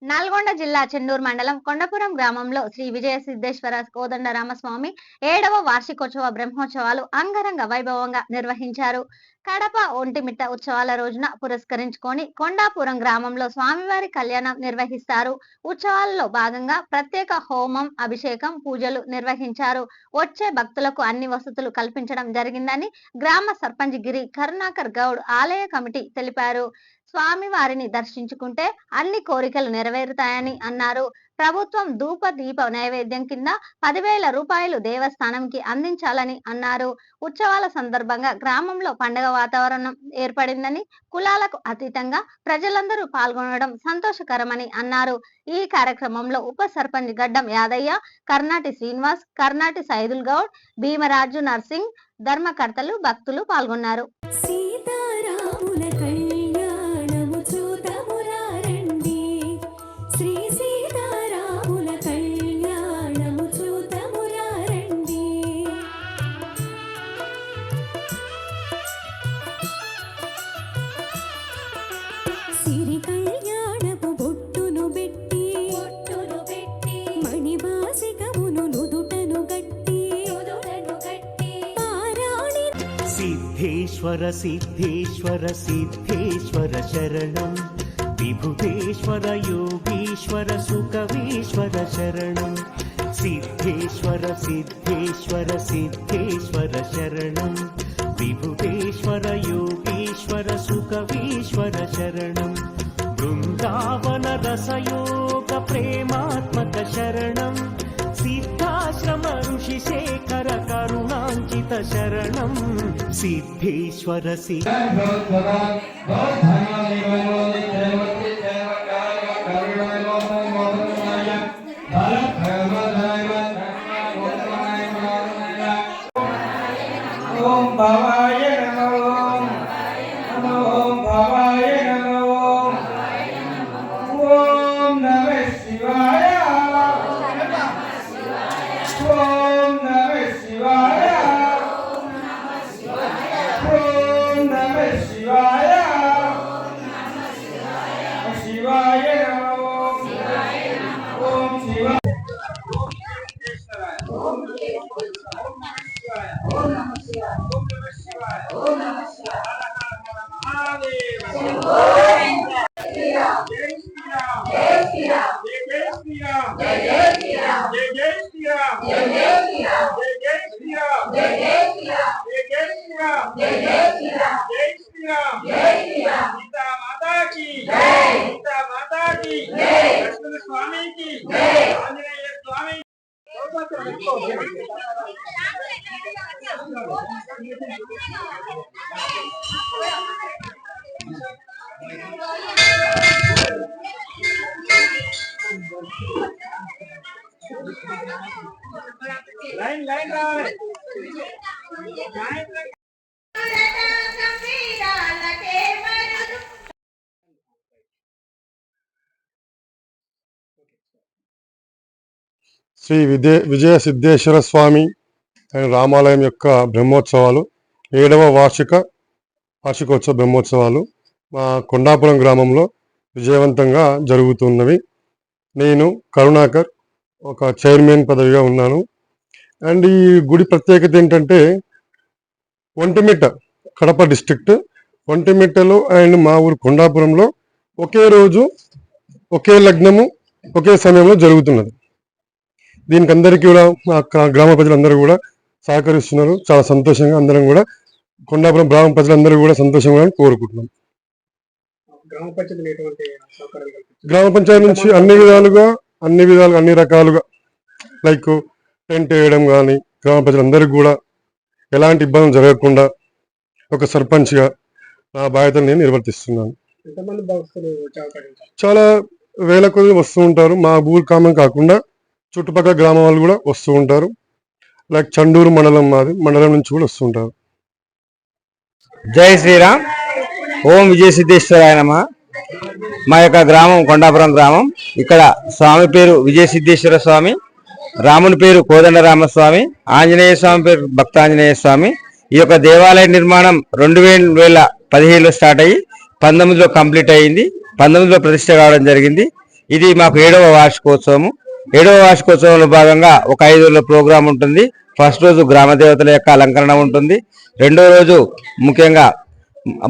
నల్గొండ జిల్లా చెన్నూరు మండలం కొండపురం గ్రామంలో శ్రీ విజయ సిద్ధేశ్వర కోదండరామస్వామి 7వ వార్షికోత్సవ బ్రహ్మోత్సవాలు అంగరంగ వైభవంగా నిర్వహించారు. కడప ఒంటిమిట్ట ఉత్సవాల రోజున పురస్కరించుకొని కొండాపురం గ్రామంలో స్వామివారి కళ్యాణం నిర్వహిస్తారు. ఉత్సవాలలో భాగంగా ప్రత్యేక హోమం, అభిషేకం, పూజలు నిర్వహించారు. వచ్చే భక్తులకు అన్ని వసతులు కల్పించడం జరిగిందని గ్రామ సర్పంచ్ గిరి కరుణాకర్ గౌడ్ ఆలయ కమిటీ తెలిపారు. స్వామివారిని దర్శించుకుంటే అన్ని కోరికలు నెరవేరుతాయని అన్నారు. ప్రభుత్వం ధూప దీప నైవేద్యం కింద 10,000 రూపాయలు దేవస్థానంకి అందించాలని అన్నారు. ఉత్సవాల సందర్భంగా గ్రామంలో పండుగ వాతావరణం ఏర్పడిందని, కులాలకు అతీతంగా ప్రజలందరూ పాల్గొనడం సంతోషకరమని అన్నారు. ఈ కార్యక్రమంలో ఉప సర్పంచ్ గడ్డం యాదయ్య, కర్నాటి శ్రీనివాస్, కర్నాటి సైదుల్ గౌడ్, భీమరాజు నర్సింగ్, ధర్మకర్తలు, భక్తులు పాల్గొన్నారు. सिद्धेश्वर सिद्धेश्वर सिद्धेश्वर शरणं विभुतेश्वर योगीश्वर सुकवीश्वर शरणं सिद्धेश्वर सिद्धेश्वर सिद्धेश्वर शरणं विभुतेश्वर योगीश्वर सुकवीश्वर शरणं वृन्दावन रसयोग प्रेमात्मक शरणं सिद्धाश्रम ऋषिशेखर करुणांकित शरणं सिद्धेश्वर ओम भवाय नमः ओम भवाय नमः ओम नमः शिवाय ओम नमः शिवाय ओम नमः शिवाय शिवाय नमः ओम शिवाय स्वामी की आंजनेय स्वामी लाइन लाइन శ్రీ విజయ సిద్ధేశ్వర స్వామి రామాలయం యొక్క బ్రహ్మోత్సవాలు 7వ వార్షికోత్సవ బ్రహ్మోత్సవాలు మా కొండాపురం గ్రామంలో విజయవంతంగా జరుగుతున్నవి. నేను కరుణాకర్ ఒక చైర్మన్ పదవిగా ఉన్నాను. అండ్ ఈ గుడి ప్రత్యేకత ఏంటంటే ఒంటిమిట్ట కడప డిస్ట్రిక్ట్ ఒంటిమిట్టలో అండ్ మా ఊరు కొండాపురంలో ఒకే రోజు ఒకే లగ్నము ఒకే సమయంలో జరుగుతున్నది. దీనికి అందరికీ కూడా మా గ్రామ ప్రజలందరూ కూడా సహకరిస్తున్నారు. చాలా సంతోషంగా అందరం కూడా కొండాపురం గ్రామ ప్రజలందరూ కూడా సంతోషంగా కోరుకుంటున్నాం. గ్రామ పంచాయతీ నుంచి అన్ని రకాలుగా లైక్ టెంట్ వేయడం కానీ గ్రామ ప్రజలందరికీ కూడా ఎలాంటి ఇబ్బందులు జరగకుండా ఒక సర్పంచ్గా నా బాధ్యతను నేను నిర్వర్తిస్తున్నాను. చాలా వేల కొద్ది వస్తూ ఉంటారు. మా ఊరు కామం కాకుండా చుట్టుపక్కల గ్రామం వాళ్ళు కూడా వస్తూ ఉంటారు. లైక్ చండూరు మండలం నుంచి కూడా వస్తుంటారు. జై శ్రీరామ్. ఓం విజయ సిద్ధేశ్వరాయ నమః. మా యొక్క గ్రామం కొండాపురం గ్రామం. ఇక్కడ స్వామి పేరు విజయ సిద్ధేశ్వర స్వామి, రాముని పేరు కోదండరామస్వామి, ఆంజనేయ స్వామి పేరు భక్తాంజనేయ స్వామి. ఈ యొక్క దేవాలయ నిర్మాణం 2017లో స్టార్ట్ అయ్యి 19లో కంప్లీట్ అయ్యింది. 19లో ప్రతిష్ట కావడం జరిగింది. ఇది మాకు 7వ వార్షికోత్సవము. 7వ వార్షికోత్సవంలో భాగంగా ఒక 5 రోజుల ప్రోగ్రాం ఉంటుంది. ఫస్ట్ రోజు గ్రామ దేవతల యొక్క అలంకరణ ఉంటుంది. రెండో రోజు ముఖ్యంగా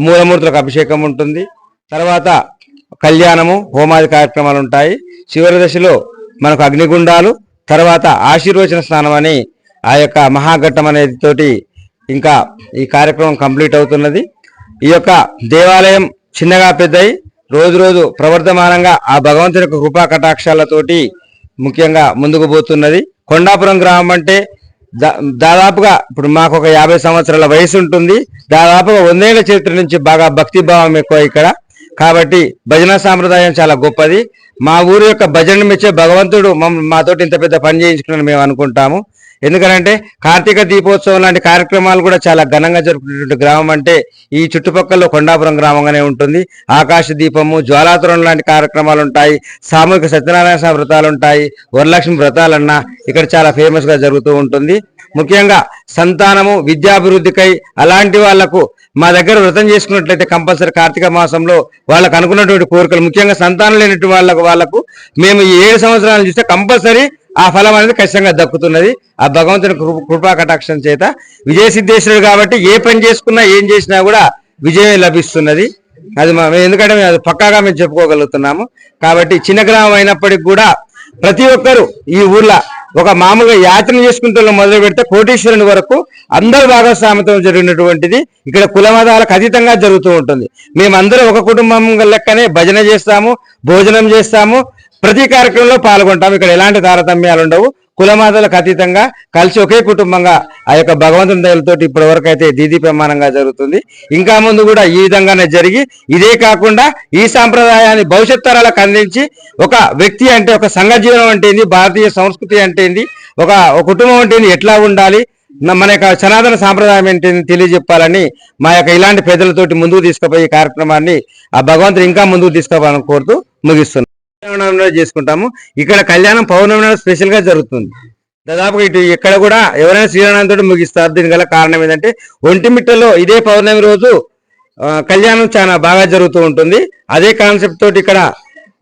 మూలమూర్తులకు అభిషేకం ఉంటుంది. తర్వాత కళ్యాణము, హోమాది కార్యక్రమాలు ఉంటాయి. చివరి దశలో మనకు అగ్నిగుండాలు, తర్వాత ఆశీర్వచన స్నానం అని ఆ యొక్క మహాఘట్టం అనేది తోటి ఇంకా ఈ కార్యక్రమం కంప్లీట్ అవుతున్నది. ఈ యొక్క దేవాలయం చిన్నగా పెద్దయి రోజు రోజు ప్రవర్ధమానంగా ఆ భగవంతుని యొక్క కృపా కటాక్షాలతోటి ముఖ్యంగా ముందుకు పోతున్నది. కొండాపురం గ్రామం అంటే దాదాపుగా ఇప్పుడు మాకు ఒక 50 సంవత్సరాల వయసు ఉంటుంది. దాదాపుగా 100 ఏళ్ల చరిత్ర నుంచి బాగా భక్తి భావం ఎక్కువ ఇక్కడ. కాబట్టి భజన సాంప్రదాయం చాలా గొప్పది. మా ఊరు యొక్క భజన మెచ్చే భగవంతుడు మాతోటి ఇంత పెద్ద పని చేయించుకుని మేము అనుకుంటాము. ఎందుకంటే కార్తీక దీపోత్సవం లాంటి కార్యక్రమాలు కూడా చాలా ఘనంగా జరుపుకునేటువంటి గ్రామం అంటే ఈ చుట్టుపక్కల కొండాపురం గ్రామంగానే ఉంటుంది. ఆకాశ దీపము, జ్వాలాతోరణం లాంటి కార్యక్రమాలు ఉంటాయి. సామూహిక సత్యనారాయణ స్వామి వ్రతాలు ఉంటాయి. వరలక్ష్మి వ్రతాలన్నా ఇక్కడ చాలా ఫేమస్ గా జరుగుతూ ఉంటుంది. ముఖ్యంగా సంతానము, విద్యాభివృద్ధికై అలాంటి వాళ్లకు మా దగ్గర వ్రతం చేసుకున్నట్లయితే కంపల్సరీ కార్తీక మాసంలో వాళ్ళకు అనుకున్నటువంటి కోరికలు, ముఖ్యంగా సంతానం లేనటువంటి వాళ్ళకు మేము ఈ 7 సంవత్సరాలు చూస్తే కంపల్సరీ ఆ ఫలం అనేది ఖచ్చితంగా దక్కుతున్నది. ఆ భగవంతుని కృపా కటాక్షం చేత విజయసిద్ధేశ్వరుడు కాబట్టి ఏ పని చేసుకున్నా ఏం చేసినా కూడా విజయం లభిస్తున్నది. అది ఎందుకంటే మేము అది పక్కాగా మేము చెప్పుకోగలుగుతున్నాము. కాబట్టి చిన్న గ్రామం అయినప్పటికీ కూడా ప్రతి ఒక్కరు ఈ ఊర్లో ఒక మామూలుగా యాత్ర చేసుకుంటూ మొదలు పెడితే కోటీశ్వరుని వరకు అందరూ భాగస్వామ్యంతో జరిగినటువంటిది. ఇక్కడ కుల మతాలకు అతీతంగా జరుగుతూ ఉంటుంది. మేమందరం ఒక కుటుంబం లెక్కనే భజన చేస్తాము, భోజనం చేస్తాము, ప్రతి కార్యక్రమంలో పాల్గొంటాము. ఇక్కడ ఎలాంటి తారతమ్యాలు ఉండవు. కులమాతలకు అతీతంగా కలిసి ఒకే కుటుంబంగా ఆ యొక్క భగవంతుని దయలతో ఇప్పటి వరకు అయితే దీదీప్రమాణంగా జరుగుతుంది. ఇంకా ముందు కూడా ఈ విధంగానే జరిగి ఇదే కాకుండా ఈ సాంప్రదాయాన్ని భవిష్యత్ తరాలకు అందించి ఒక వ్యక్తి అంటే ఒక సంఘ జీవనం అంటే ఏంది, భారతీయ సంస్కృతి అంటే ఏంది, ఒక కుటుంబం అంటే ఏంది, ఎట్లా ఉండాలి, మన యొక్క సనాతన సాంప్రదాయం ఏంటి తెలియజెప్పాలని మా యొక్క ఇలాంటి పెద్దలతోటి ముందుకు తీసుకుపోయి ఈ కార్యక్రమాన్ని ఆ భగవంతుడు ఇంకా ముందుకు తీసుకుపోవాలని కోరుతూ ముగిస్తున్నాం. చేసుకుంటాము. ఇక్కడ కళ్యాణం పౌర్ణమి నాడు స్పెషల్ గా జరుగుతుంది. దాదాపుగా ఇటు ఎక్కడ కూడా ఎవరైనా శ్రీరామంతో ముగిస్తారు. దీని గల కారణం ఏంటంటే ఒంటిమిట్టలో ఇదే పౌర్ణమి రోజు కళ్యాణం చాలా బాగా జరుగుతూ ఉంటుంది. అదే కాన్సెప్ట్ తోటి ఇక్కడ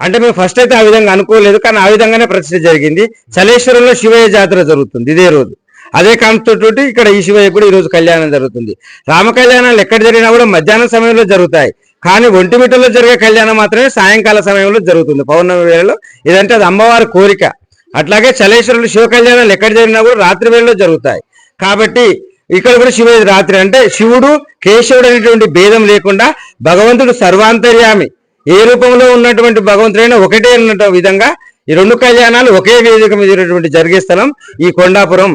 అంటే మేము ఫస్ట్ అయితే ఆ విధంగా అనుకోలేదు, కానీ ఆ విధంగానే ప్రతిష్ఠ జరిగింది. చలేశ్వరంలో శివయ్య జాతర జరుగుతుంది ఇదే రోజు. అదే కాన్సెప్ట్ తోటి ఇక్కడ ఈ శివయ్య కూడా ఈ రోజు కళ్యాణం జరుగుతుంది. రామ కళ్యాణాలు ఎక్కడ జరిగినా కూడా మధ్యాహ్నం సమయంలో జరుగుతాయి, కానీ ఒంటిమిట్టలో జరిగే కళ్యాణం మాత్రమే సాయంకాల సమయంలో జరుగుతుంది పౌర్ణమి వేళలో. ఇదంటే అది అమ్మవారి కోరిక. అట్లాగే చలేశ్వరులు శివ కళ్యాణాలు ఎక్కడ జరిగినా కూడా రాత్రి వేళలో జరుగుతాయి. కాబట్టి ఇక్కడ కూడా శివ రాత్రి అంటే శివుడు కేశవుడు అనేటువంటి భేదం లేకుండా భగవంతుడు సర్వాంతర్యామి, ఏ రూపంలో ఉన్నటువంటి భగవంతుడైనా ఒకటే అన్న విధంగా ఈ 2 కళ్యాణాలు ఒకే వేదిక మీద జరిగే స్థలం ఈ కొండాపురం.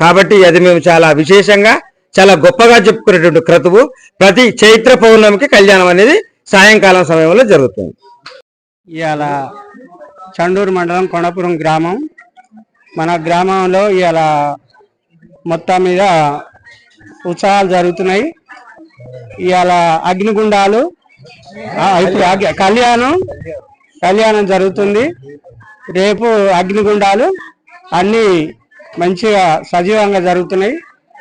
కాబట్టి అది మేము చాలా విశేషంగా చాలా గొప్పగా చెప్పుకునేటువంటి క్రతువు. ప్రతి చైత్ర పౌర్ణమికి కళ్యాణం అనేది సాయంకాలం సమయంలో జరుగుతుంది. ఇవాళ చండూరు మండలం కొండాపురం గ్రామం, మన గ్రామంలో ఇవాళ మొత్తం మీద ఉత్సవాలు జరుగుతున్నాయి. ఇవాళ అగ్నిగుండాలు, ఇప్పుడు కళ్యాణం జరుగుతుంది. రేపు అగ్నిగుండాలు అన్ని మంచిగా సజీవంగా జరుగుతున్నాయి.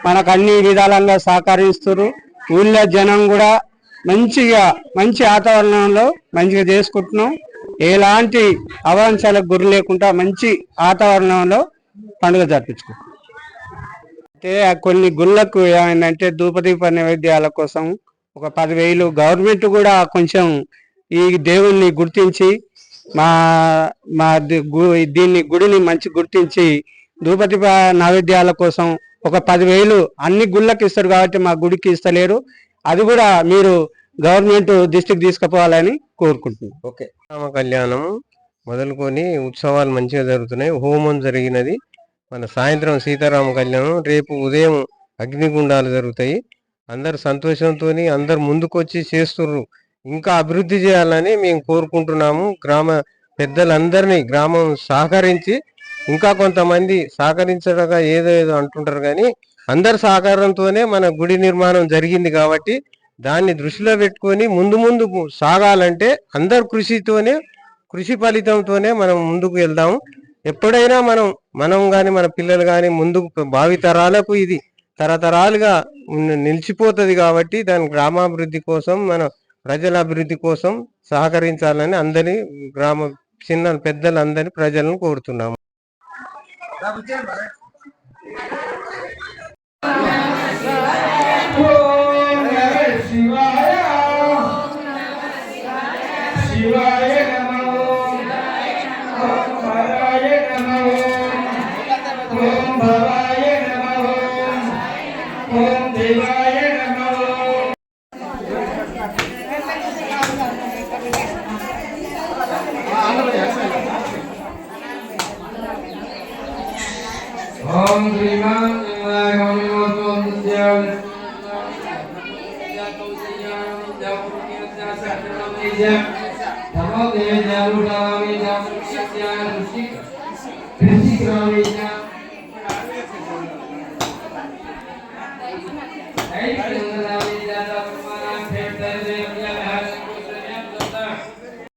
మనకు అన్ని విధాలంగా సహకరిస్తున్నారు. ఊళ్ళో జనం కూడా మంచి వాతావరణంలో మంచిగా చేసుకుంటున్నాం. ఎలాంటి అవాంఛాలకు గురి లేకుండా మంచి వాతావరణంలో పండుగ జరిపించుకుంటున్నాం. అయితే కొన్ని గుళ్ళకు ఏమైందంటే ధూపదీప నైవేద్యాల కోసం ఒక 10,000 గవర్నమెంట్ కూడా కొంచెం ఈ దేవుణ్ణి గుర్తించి దీన్ని గుడిని మంచి గుర్తించి ధూపదీప నైవేద్యాల కోసం ఒక 10,000 అన్ని గుళ్ళకి ఇస్తారు కాబట్టి మా గుడికి ఇస్తలేరు. అది కూడా మీరు గవర్నమెంట్ దృష్టికి తీసుకుపోవాలని కోరుకుంటున్నాం. ఓకే. రామ కళ్యాణం మొదలుకొని ఉత్సవాలు మంచిగా జరుగుతున్నాయి. హోమం జరిగినది. మన సాయంత్రం సీతారామ కళ్యాణం, రేపు ఉదయం అగ్నిగుండాలు జరుగుతాయి. అందరు సంతోషంతో అందరు ముందుకొచ్చి చేస్తుర్రు. ఇంకా అభివృద్ధి చేయాలని మేము కోరుకుంటున్నాము. గ్రామ పెద్దలందరినీ గ్రామం సహకరించి, ఇంకా కొంతమంది సహకరించడగా ఏదో అంటుంటారు, కానీ అందరి సహకారంతోనే మన గుడి నిర్మాణం జరిగింది. కాబట్టి దాన్ని దృష్టిలో పెట్టుకొని ముందు సాగాలంటే అందరు కృషి ఫలితంతోనే మనం ముందుకు వెళ్దాము. ఎప్పుడైనా మనం కానీ మన పిల్లలు కానీ ముందుకు భావి తరాలకు ఇది తరతరాలుగా నిలిచిపోతుంది. కాబట్టి దాని గ్రామాభివృద్ధి కోసం, మన ప్రజల అభివృద్ధి కోసం సహకరించాలని అందరి గ్రామ చిన్న పెద్దలందరి ప్రజలను కోరుతున్నాము. ఓం నమః శివాయ శివాయ నమః ఓం హరాయ నమః ఓం భవాయ నమః ఓం దేవాయ నమః ఓం శ్రీమాన్ నమో